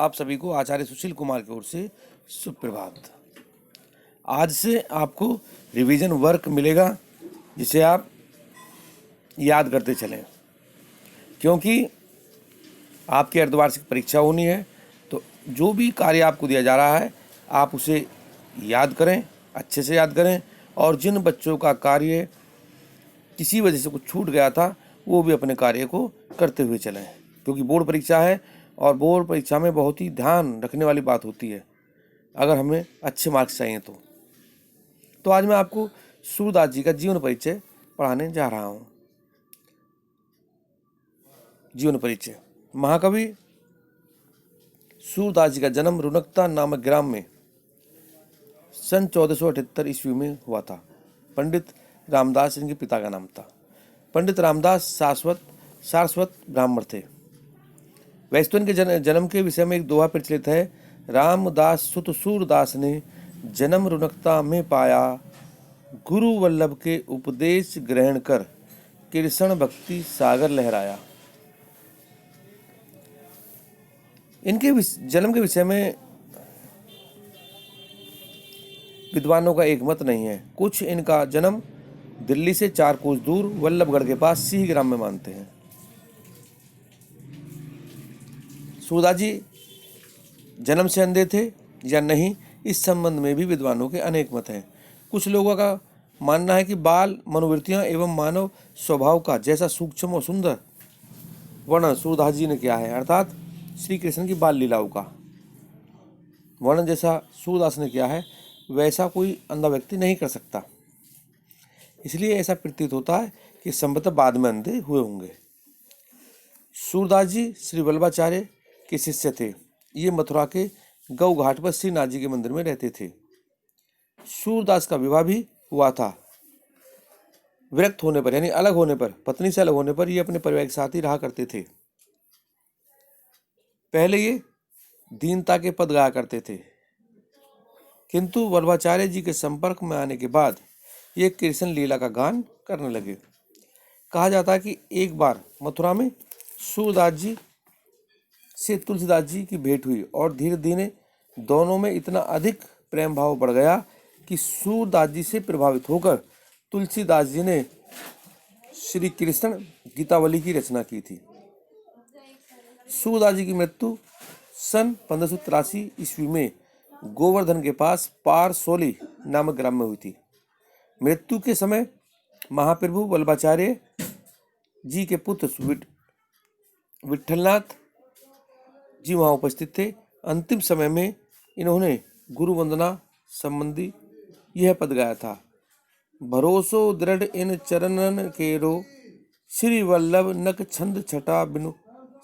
आप सभी को आचार्य सुशील कुमार की ओर से सुप्रभात। आज से आपको रिवीजन वर्क मिलेगा जिसे आप याद करते चलें, क्योंकि आपकी अर्धवार्षिक परीक्षा होनी है। तो जो भी कार्य आपको दिया जा रहा है आप उसे याद करें, अच्छे से याद करें, और जिन बच्चों का कार्य किसी वजह से कुछ छूट गया था वो भी अपने कार्य को करते हुए चलें, क्योंकि बोर्ड परीक्षा है और बोर्ड परीक्षा में बहुत ही ध्यान रखने वाली बात होती है अगर हमें अच्छे मार्क्स चाहिए तो आज मैं आपको सूरदास जी का जीवन परिचय पढ़ाने जा रहा हूँ। जीवन परिचय। महाकवि सूरदास जी का जन्म रुनकता नामक ग्राम में सन 1478 ईस्वी में हुआ था। पंडित रामदास इनके पिता का नाम था। पंडित रामदास सारस्वत ब्राह्मण थे। वैष्णव के जन्म के विषय में एक दोहा प्रचलित है। रामदास सुत सूरदास ने जन्म रुनकता में पाया, गुरु वल्लभ के उपदेश ग्रहण कर कृष्ण भक्ति सागर लहराया। इनके जन्म के विषय में विद्वानों का एक मत नहीं है। कुछ इनका जन्म दिल्ली से 4 कोस दूर वल्लभगढ़ के पास सिंह ग्राम में मानते हैं। सूरदास जी जन्म से अंधे थे या नहीं, इस संबंध में भी विद्वानों के अनेक मत हैं। कुछ लोगों का मानना है कि बाल मनोवृत्तियां एवं मानव स्वभाव का जैसा सूक्ष्म और सुंदर वर्णन सूरदास जी ने किया है, अर्थात श्री कृष्ण की बाल लीलाओं का वर्णन जैसा सूरदास ने किया है, वैसा कोई अंधा व्यक्ति नहीं कर सकता। इसलिए ऐसा प्रतीत होता है कि संभवतः बाद में अंधे हुए होंगे। सूरदास जी श्री वल्लभाचार्य के शिष्य थे। ये मथुरा के गौ घाट पर श्रीनाथ जी के मंदिर में रहते थे। सूरदास का विवाह भी हुआ था। विरक्त होने पर यानी अलग होने पर, पत्नी से अलग होने पर ये अपने परिवार के साथ ही रहा करते थे। पहले ये दीनता के पद गाया करते थे, किंतु वल्लभाचार्य जी के संपर्क में आने के बाद ये कृष्ण लीला का गान करने लगे। कहा जाता है कि एक बार मथुरा में सूरदास जी से तुलसीदास जी की भेंट हुई और धीरे धीरे दोनों में इतना अधिक प्रेम भाव बढ़ गया कि सूरदास जी से प्रभावित होकर तुलसीदास जी ने श्री कृष्ण गीतावली की रचना की थी। सूरदास जी की मृत्यु सन 1583 ईस्वी में गोवर्धन के पास पारसोली नामक ग्राम में हुई थी। मृत्यु के समय महाप्रभु वल्लभाचार्य जी के पुत्र विठलनाथ जी वहाँ उपस्थित थे। अंतिम समय में इन्होंने गुरु वंदना संबंधी यह पद गाया था। भरोसो दृढ़ इन चरणन केरो, श्री वल्लभ नक छंद छटा बिनु,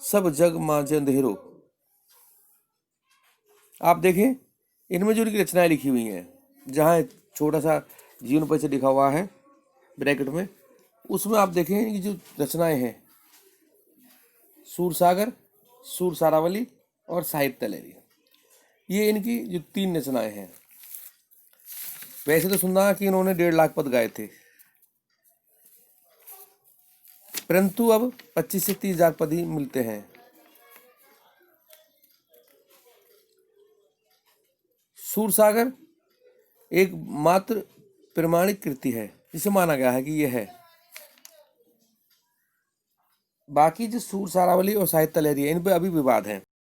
सब जग मांझ अंधेरो। आप देखें इनमें जो उनकी रचनाएं लिखी हुई हैं, जहाँ छोटा सा जीवन परिचय लिखा हुआ है ब्रैकेट में, उसमें आप देखें कि जो रचनाएं हैं सूरसागर, सूर सारावली और साहित्य लहरी, ये इनकी जो 3 रचनाएं हैं। वैसे तो सुनना कि इन्होंने 1.5 लाख पद गाए थे, परंतु अब 25 से 30 हजार पद ही मिलते हैं। सूरसागर एक मात्र प्रमाणिक कृति है जिसे माना गया है कि यह है। बाकी जो सूर सारावली और साहित्य लहरी है इन पर अभी विवाद है।